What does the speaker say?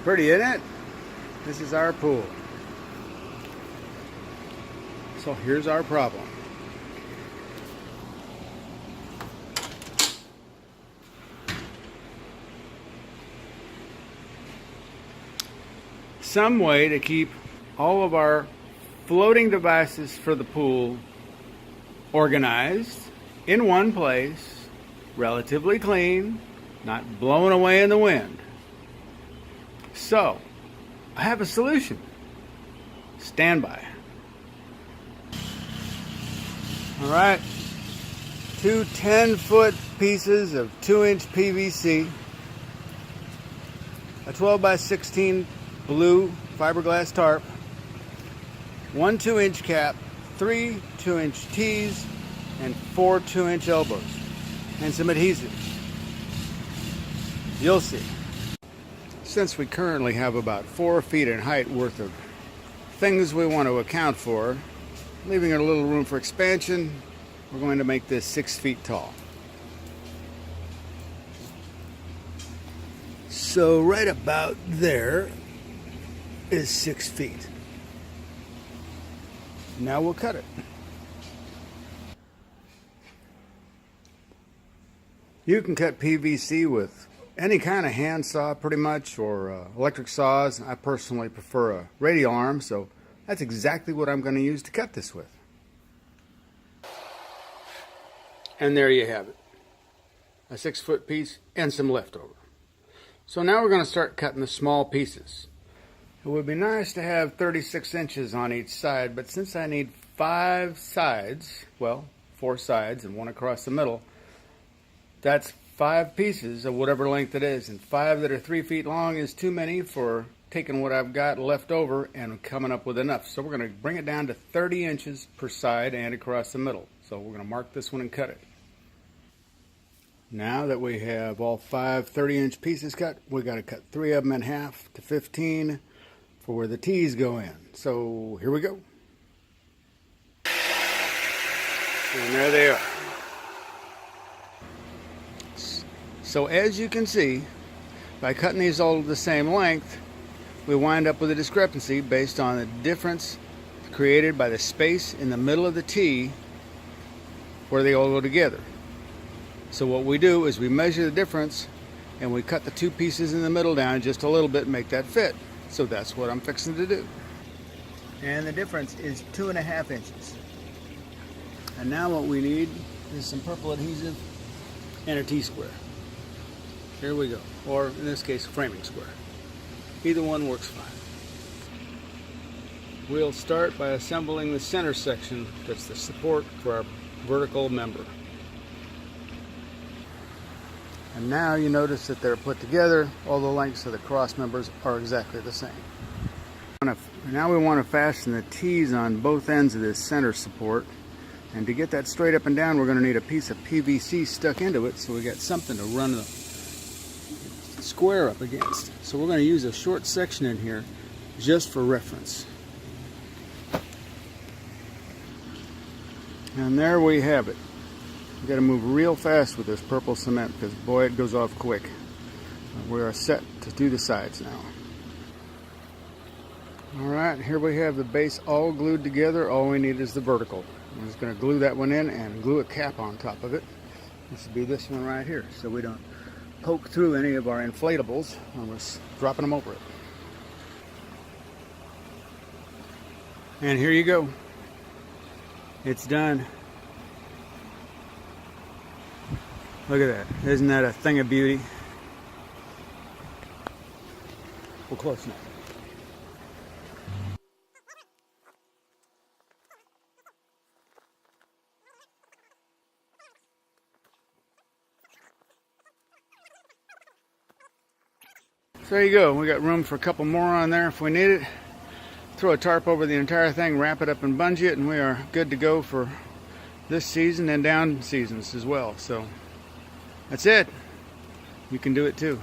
Pretty, isn't it? This is our pool. So here's our problem. Some way to keep all of our floating devices for the pool organized in one place, relatively clean, not blowing away in the wind. So, I have a solution. Stand by. All right, two 10-foot pieces of 2-inch PVC, a 12 by 16 blue fiberglass tarp, one 2-inch cap, 3 2-inch tees, and 4 2-inch elbows, and some adhesive. You'll see. Since we currently have about 4 feet in height worth of things we want to account for, leaving a little room for expansion, we're going to make this 6 feet tall. So right about there is 6 feet. Now we'll cut it. You can cut PVC with any kind of hand saw pretty much, or electric saws. I personally prefer a radial arm, so that's exactly what I'm going to use to cut this with. And there you have it. A 6-foot piece and some leftover. So now we're going to start cutting the small pieces. It would be nice to have 36 inches on each side, but since I need 5 sides, well, 4 sides and 1 across the middle, that's 5 pieces of whatever length it is, and 5 that are 3 feet long is too many for taking what I've got left over and coming up with enough. So we're going to bring it down to 30 inches per side and across the middle. So we're going to mark this one and cut it. Now that we have all 5 30-inch pieces cut, we got to cut 3 of them in half to 15 for where the tees go in. So here we go. And there they are. So as you can see, by cutting these all the same length, we wind up with a discrepancy based on the difference created by the space in the middle of the tee where they all go together. So what we do is we measure the difference and we cut the 2 pieces in the middle down just a little bit and make that fit. So that's what I'm fixing to do. And the difference is 2.5 inches. And now what we need is some purple adhesive and a T-square. Here we go. Or in this case, a framing square. Either one works fine. We'll start by assembling the center section that's the support for our vertical member. And now you notice that they're put together. All the lengths of the cross members are exactly the same. Now we want to fasten the tees on both ends of this center support. And to get that straight up and down, we're going to need a piece of PVC stuck into it, so we got something to run the square up against. So we're going to use a short section in here just for reference. And there we have it. You got to move real fast with this purple cement because boy, it goes off quick. We are set to do the sides now. Alright, here we have the base all glued together. All we need is the vertical. I'm just going to glue that one in and glue a cap on top of it. This would be this one right here, so we don't poke through any of our inflatables when we're dropping them over it. And here you go. It's done. Look at that. Isn't that a thing of beauty? We're close now. So there you go. We got room for a couple more on there if we need it. Throw a tarp over the entire thing, wrap it up and bungee it, and we are good to go for this season and down seasons as well. So that's it. You can do it too.